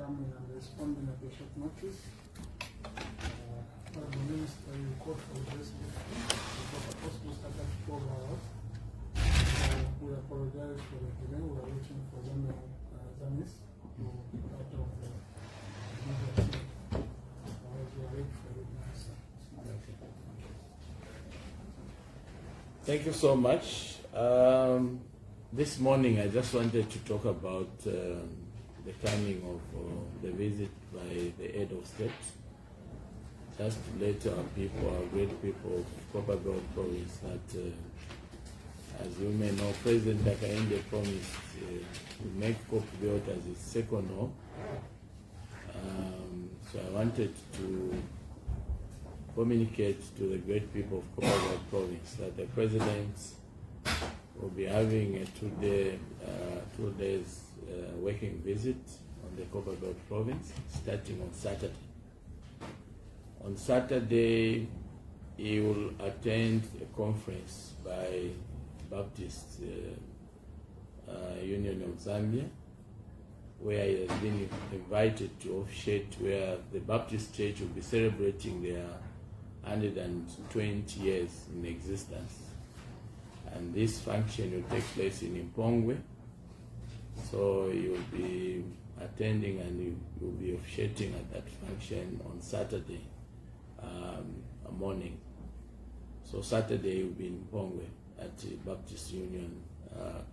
coming and responding at a short notice. The minister will call for this meeting because the post was started at 12 hours. We apologize for the delay. We are waiting for them Zanis to get out of the meeting. We are ready for the answer. Thank you so much. This morning I just wanted to talk about the timing of the visit by the head of state. Just to let our people, our great people of Copperbelt province that, as you may know, President Hakainde promised to make Copperbelt as his second home. So I wanted to communicate to the great people of Copperbelt province that the President will be having a 2 days working visit on the Copperbelt province, starting on Saturday. On Saturday, he will attend a conference by Baptist Union of Zambia, where he has been invited to officiate, where the Baptist Church will be celebrating their 120 years in existence. And this function will take place in Mpongwe. So you will be attending and you will be officiating at that function on Saturday morning. So Saturday you will be in Mpongwe at the Baptist Union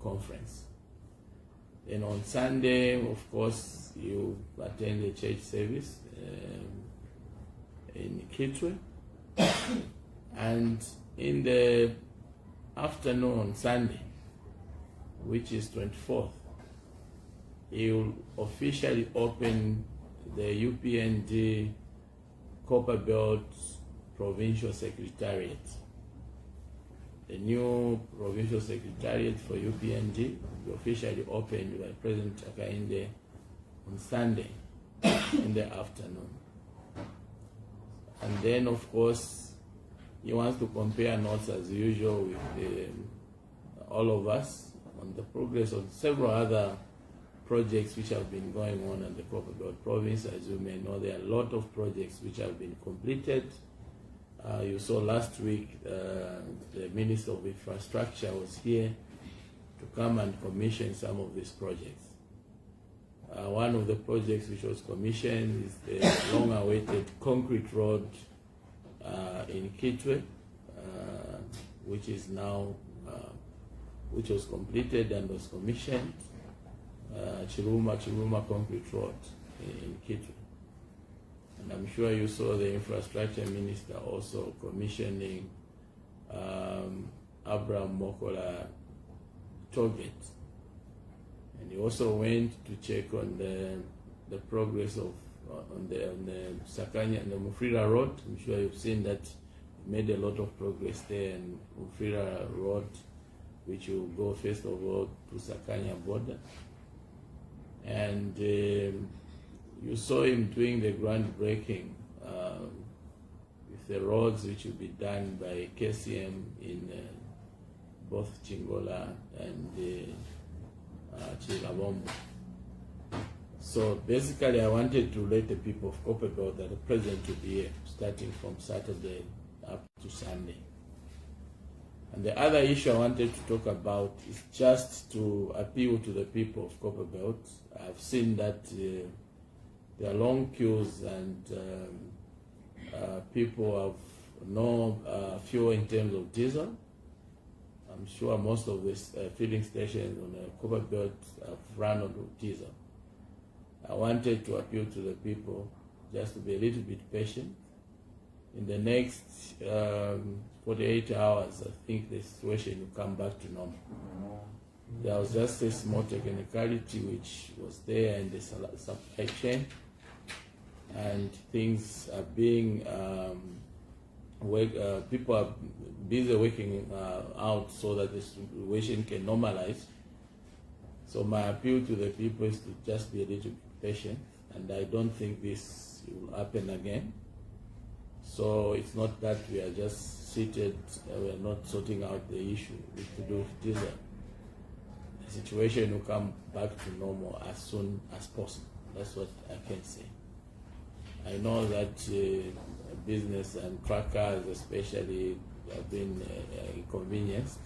conference. Then on Sunday, of course, you attend the church service in Kitwe. And in the afternoon on Sunday, which is 24th, he will officially open the UPND Copperbelt Provincial Secretariat. The new Provincial Secretariat for UPND will be officially opened by President Hakainde on Sunday in the afternoon. And then, of course, he wants to compare notes as usual with all of us on the progress of several other projects which have been going on in the Copperbelt province. As you may know, there are a lot of projects which have been completed. You saw last week the Minister of Infrastructure was here to come and commission some of these projects. One of the projects which was commissioned is the long-awaited concrete road in Kitwe, which is now, which was completed and was commissioned, Chiruma concrete road in Kitwe. And I'm sure you saw the infrastructure minister also commissioning Abraham Mokola Target. And he also went to check on the progress of on the Sakanya and the Mufrira Road. I'm sure you've seen that he made a lot of progress there, and Mufrira Road, which will go first of all to Sakanya border. And you saw him doing the groundbreaking with the roads which will be done by KCM in both Chingola and Chilabombo. So basically I wanted to let the people of Copperbelt that the president will be here starting from Saturday up to Sunday. And the other issue I wanted to talk about is just to appeal to the people of Copperbelt. I've seen that there are long queues and people have no fuel in terms of diesel. I'm sure most of the filling stations on the Copperbelt have run out of diesel. I wanted to appeal to the people just to be a little bit patient. In the next 48 hours, I think the situation will come back to normal. There was just a small technicality which was there in the supply chain, and things are being, people are busy working out so that the situation can normalize. So my appeal to the people is to just be a little bit patient, and I don't think this will happen again. So it's not that we are just seated, we are not sorting out the issue to do with diesel. The situation will come back to normal as soon as possible. That's what I can say. I know that business and truckers especially have been inconvenienced,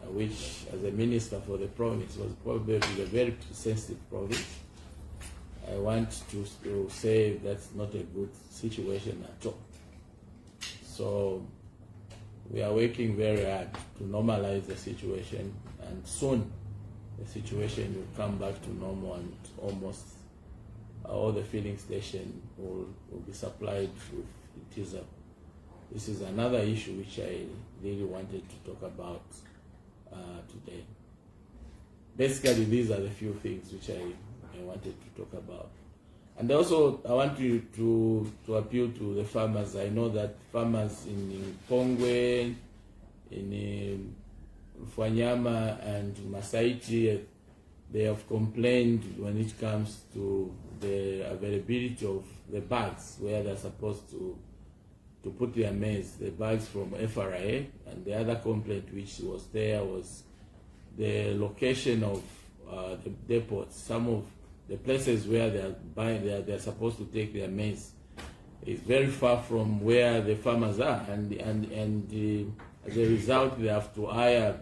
which as a minister for the province was probably a very sensitive province. I want to say that's not a good situation at all. So we are working very hard to normalize the situation, and soon the situation will come back to normal, and almost all the filling station will be supplied with diesel. This is another issue which I really wanted to talk about today. Basically, these are the few things which I wanted to talk about. And also, I want you to appeal to the farmers. I know that farmers in Pongwe, in Fwanyama and Masaiti, they have complained when it comes to the availability of the bags where they're supposed to put their maize, the bags from FRA. And the other complaint which was there was the location of the depots. Some of the places where they're supposed to take their maize is very far from where the farmers are, and as a result they have to hire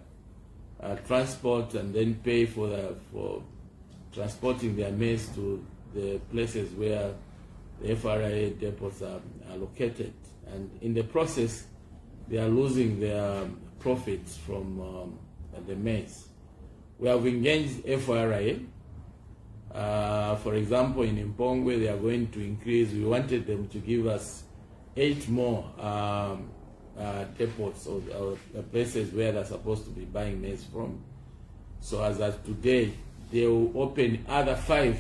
transport and then pay for transporting their maize to the places where the FRA depots are located, and in the process they are losing their profits from the maize. We have engaged FRA. For example, in Mpongwe, they are going to increase. We wanted them to give us 8 more depots or places where they're supposed to be buying maize from. So as of today, they will open other 5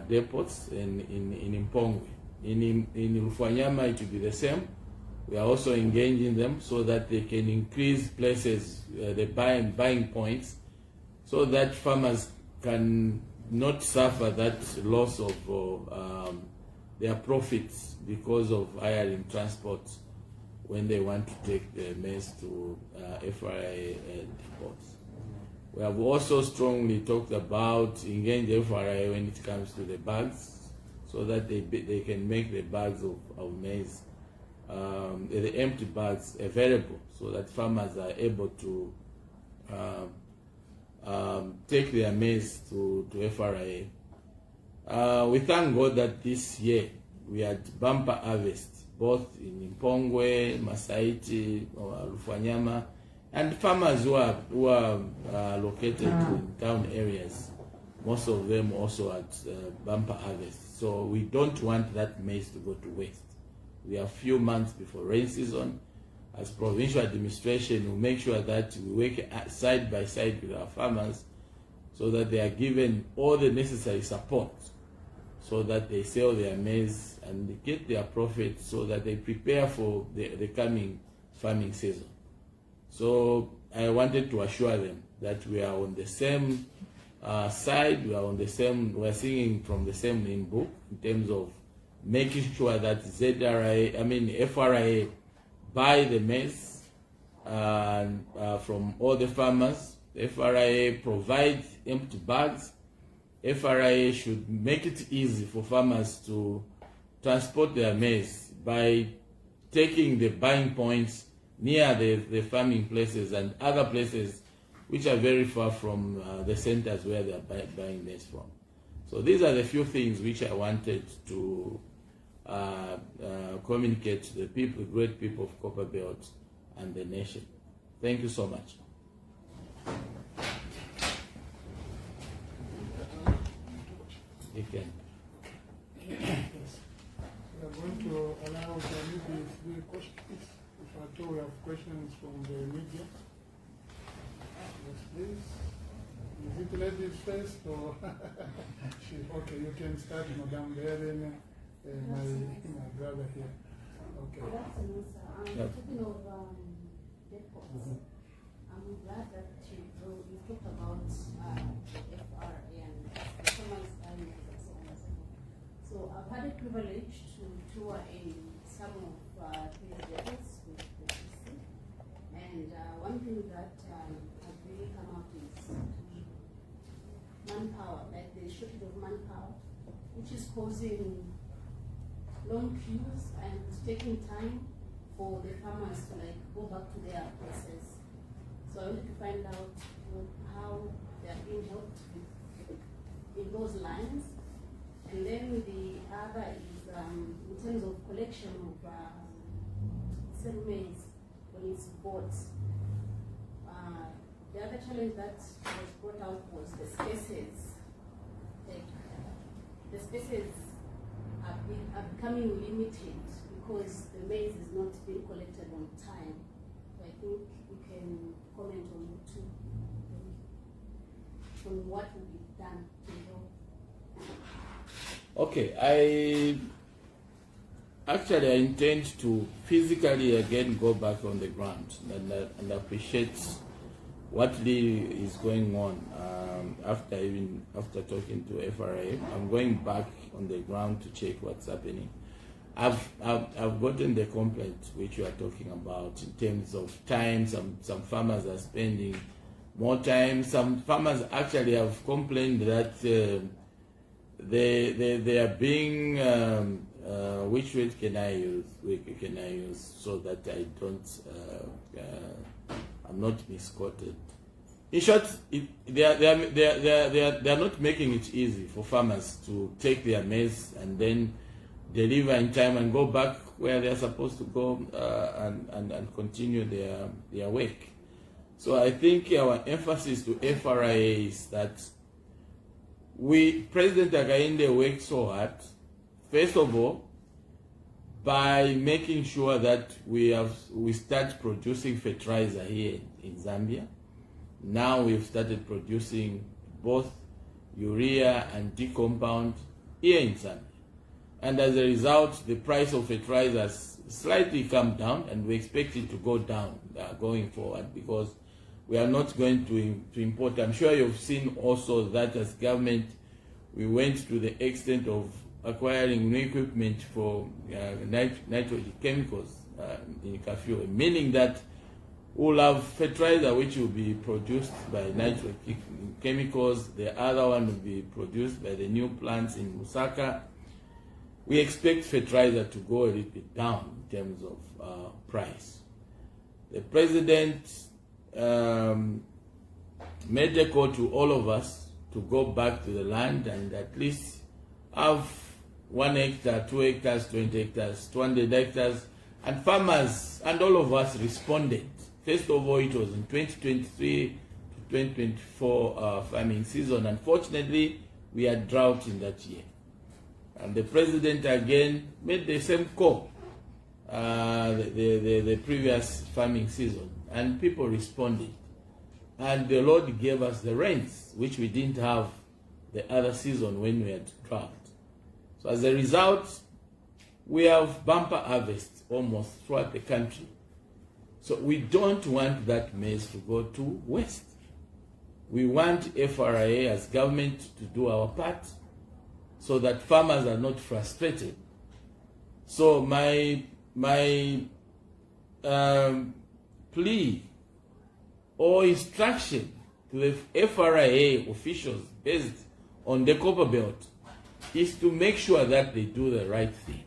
depots in Mpongwe. In Rufanyama, it will be the same. We are also engaging them so that they can increase places, the buying points, so that farmers can not suffer that loss of their profits because of hiring transport when they want to take the maize to FRA depots. We have also strongly talked about engaging FRA when it comes to the bags, so that they can make the bags of maize, the empty bags, available, so that farmers are able to take their maize to FRA. We thank God that this year we had bumper harvest, both in Mpongwe, Masaiti, Rufanyama, and farmers who are located in town areas. Most of them also had bumper harvest. So we don't want that maize to go to waste. We are few months before rain season. As provincial administration, we make sure that we work side by side with our farmers so that they are given all the necessary support so that they sell their maize and they get their profit, so that they prepare for the coming farming season. So I wanted to assure them that we are on the same side, we are singing from the same hymn book in terms of making sure that FRA buy the maize from all the farmers. FRA provide empty bags. FRA should make it easy for farmers to transport their maize by taking the buying points near the farming places and other places which are very far from the centers where they are buying maize from. So these are the few things which I wanted to communicate to the people, great people of Copperbelt and the nation. Thank you so much. You can. Yes. We are going to allow the questions. If at all we have questions from the media. Yes, please. Is it ladies first or? Okay, you can start, Madam Beren. My brother here. Okay. Good afternoon, sir. Yep. Talking of depots, I'm glad that you talked about FRA and performance earnings and so on and so forth. So I've had a privilege to tour in some of these depots with the PC, and one thing that has really come out is manpower, like the the shortage of manpower, which is causing long queues and it's taking time for the farmers to like go back to their places. So I wanted to find out how they are being helped in those lines. And then the other is in terms of collection of cell maize when it's bought. The other challenge that was brought out was the spaces. Like, the spaces are becoming limited because the maize is not being collected on time. So I think you can comment on the two, on what will be done to help. Okay, I intend to physically again go back on the ground and appreciate what really is going on. After talking to FRA, I'm going back on the ground to check what's happening. I've gotten the complaint which you are talking about in terms of time. Some farmers are spending more time. Some farmers actually have complained that they are being which word can I use so that I don't I'm not misquoted. In short, they are not making it easy for farmers to take their maize and then deliver in time and go back where they are supposed to go and continue their work. So I think our emphasis to FRA is that President Hakainde worked so hard, first of all, by making sure that we start producing fertilizer here in Zambia. Now we've started producing both urea and D-compound here in Zambia. And as a result, the price of fertilizers slightly come down, and we expect it to go down going forward because we are not going to import. I'm sure you've seen also that as government, we went to the extent of acquiring new equipment for nitrogen chemicals in Kafue, meaning that we'll have fertilizer which will be produced by nitrogen chemicals, the other one will be produced by the new plants in Lusaka. We expect fertilizer to go a little bit down in terms of price. The president made a call to all of us to go back to the land and at least have 1 hectare, 2 hectares, 20 hectares, 200 hectares, and farmers and all of us responded. First of all, it was in 2023 to 2024 farming season. Unfortunately, we had drought in that year. And the president again made the same call the previous farming season, and people responded. And the Lord gave us the rains, which we didn't have the other season when we had drought. So as a result, we have bumper harvest almost throughout the country. So we don't want that maize to go to waste. We want FRA as government to do our part so that farmers are not frustrated. So my plea or instruction to the FRA officials based on the Copperbelt is to make sure that they do the right thing.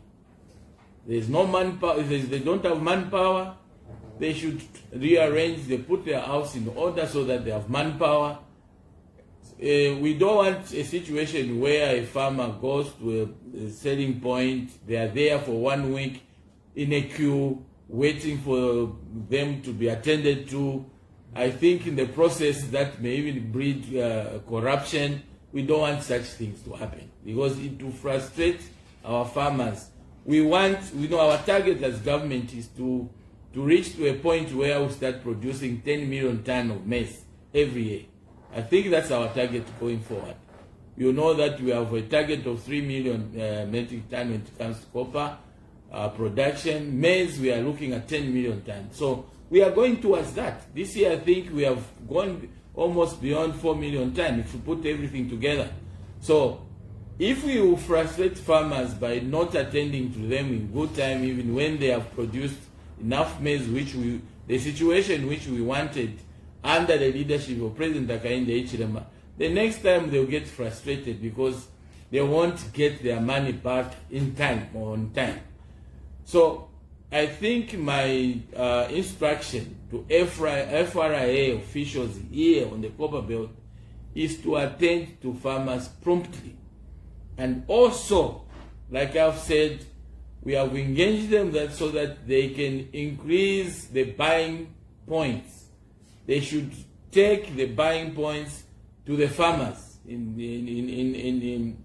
There's no manpower. If they don't have manpower, they should rearrange, they put their house in order so that they have manpower. We don't want a situation where a farmer goes to a selling point, they are there for 1 week in a queue, waiting for them to be attended to. I think in the process that may even breed corruption. We don't want such things to happen because it will frustrate our farmers. Our target as government is to reach to a point where we start producing 10 million tons of maize every year. I think that's our target going forward. You know that we have a target of 3 million metric tons when it comes to copper production. Maize, we are looking at 10 million tons. So we are going towards that. This year, I think we have gone almost beyond 4 million tons if we put everything together. So if we will frustrate farmers by not attending to them in good time, even when they have produced enough maize, the situation which we wanted under the leadership of President Hakainde Hichilema, the next time they'll get frustrated because they won't get their money back in time or on time. So I think my instruction to FRA officials here on the Copperbelt is to attend to farmers promptly. And also, like I've said, we have engaged them so that they can increase the buying points. They should take the buying points to the farmers in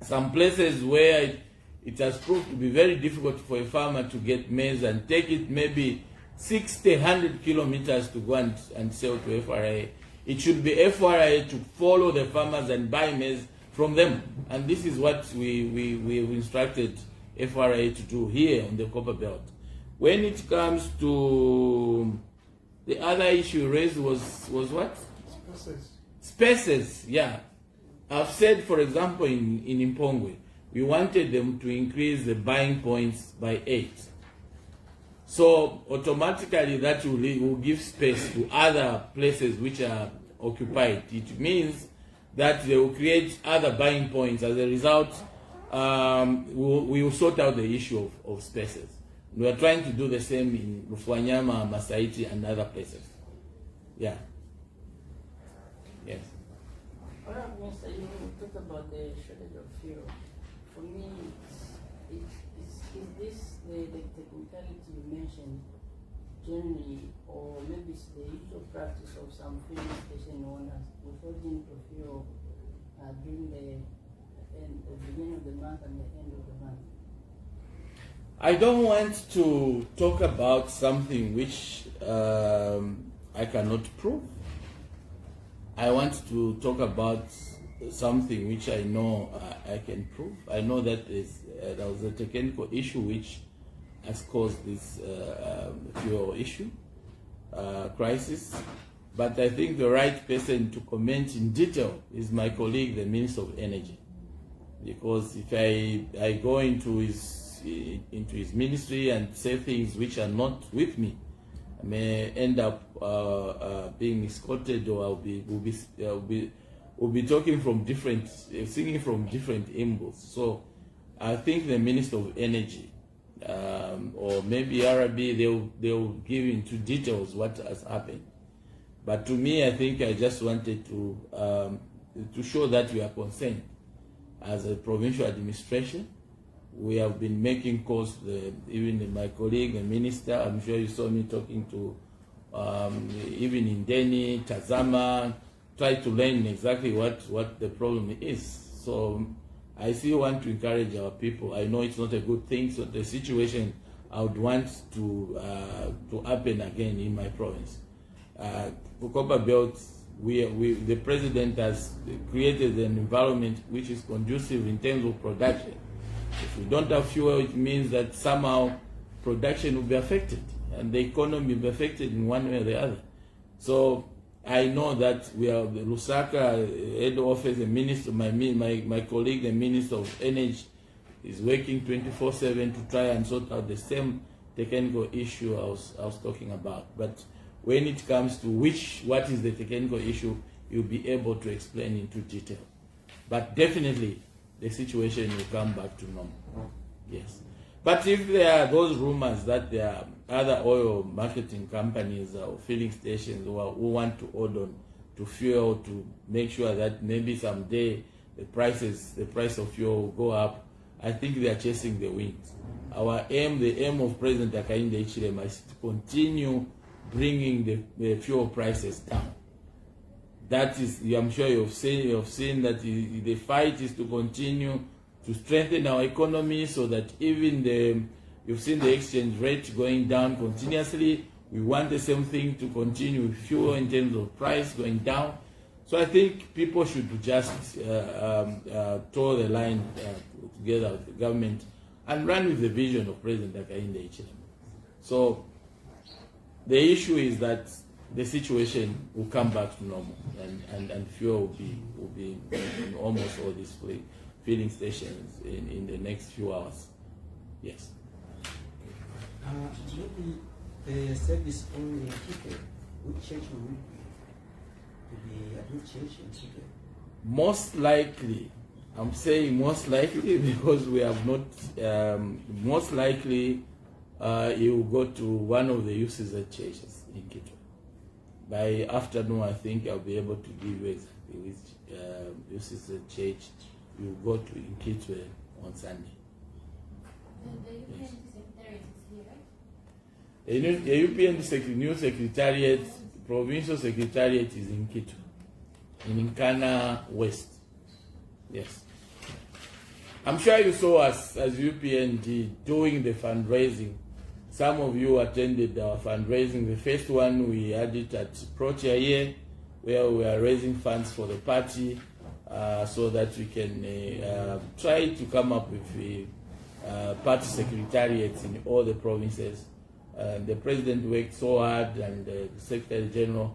some places where it has proved to be very difficult for a farmer to get maize and take it maybe 60, 100 kilometers to go and sell to FRA. It should be FRA to follow the farmers and buy maize from them. And this is what we've instructed FRA to do here on the Copperbelt. When it comes to the other issue raised was what? Spaces, yeah. I've said, for example, in Impongwe, we wanted them to increase the buying points by 8. So automatically that will give space to other places which are occupied. It means that they will create other buying points. As a result, we will sort out the issue of spaces. We are trying to do the same in Rufwanyama, Masaiti, and other places. Yeah. Yes. All right, Mr. You talked about the shortage of fuel. For me, is this the technicality you mentioned generally, or maybe it's the usual practice of some filling station owners withholding for fuel during the beginning of the month and the end of the month? I don't want to talk about something which I cannot prove. I want to talk about something which I know I can prove. I know that there was a technical issue which has caused this fuel issue crisis. But I think the right person to comment in detail is my colleague, the Minister of Energy. Because if I go into his ministry and say things which are not with me, I may end up being escorted, or we'll be talking from different, singing from different angles. So I think the Minister of Energy, or maybe RB, they'll give into details what has happened. But to me, I think I just wanted to show that we are concerned as a provincial administration. We have been making calls, even my colleague, the minister, I'm sure you saw me talking to, even in Deni, Tazama, try to learn exactly what the problem is. So I still want to encourage our people. I know it's not a good thing, so the situation I would want to happen again in my province. For Copperbelt, the president has created an environment which is conducive in terms of production. If we don't have fuel, it means that somehow production will be affected and the economy will be affected in one way or the other. So I know that we have the Lusaka head office, the minister, my colleague, the Minister of Energy, is working 24/7 to try and sort out the same technical issue I was talking about. But when it comes to what is the technical issue, you'll be able to explain into detail. But definitely, the situation will come back to normal. Yes. But if there are those rumors that there are other oil marketing companies or filling stations who want to hold on to fuel to make sure that maybe someday the price of fuel will go up, I think they are chasing the wind. The aim of President Hakainde Hichilema is to continue bringing the fuel prices down. That is, I'm sure you've seen that the fight is to continue to strengthen our economy so that even you've seen the exchange rate going down continuously. We want the same thing to continue with fuel in terms of price going down. So I think people should just toe the line together with the government and run with the vision of President Hakainde Hichilema. So the issue is that the situation will come back to normal, and fuel will be in almost all these filling stations in the next few hours. Yes. Maybe the service only ticket, which change will be a good change in ticket? Most likely, I'm saying most likely because we have not, most likely he will go to one of the UCZ churches in Kitwe. By afternoon, I think I'll be able to give you exactly which UCZ church you will go to in Kitwe on Sunday. The Yes. Secretariat is here, right? The UPN new secretariat, provincial secretariat is in Kitwe, in Nkana West. Yes. I'm sure you saw us as UPND doing the fundraising. Some of you attended our fundraising. The first one we had it at Protea here, where we are raising funds for the party so that we can try to come up with party secretariats in all the provinces. The president worked so hard, and the Secretary General.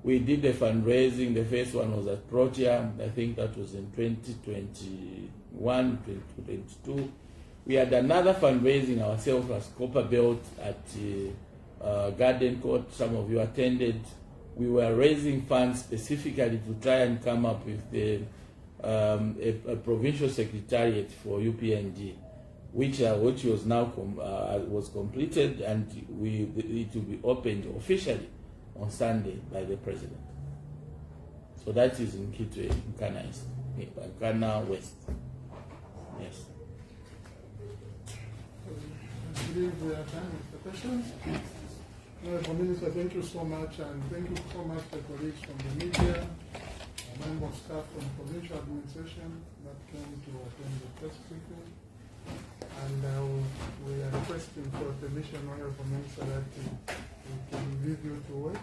We did the fundraising. The first one was at Protea. I think that was in 2021, 2022. We had another fundraising ourselves as Copperbelt at Garden Court. Some of you attended. We were raising funds specifically to try and come up with a provincial secretariat for UPND, which was now was completed, and it will be opened officially on Sunday by the president. So that is in Kitwe, in Nkana West. Yes. I believe we are done with the questions. Honorable Minister, thank you so much, and thank you so much to colleagues from the media, member of staff from provincial administration that came to attend the press briefing. And we are requesting for permission, Honorable Minister, that we can leave you to work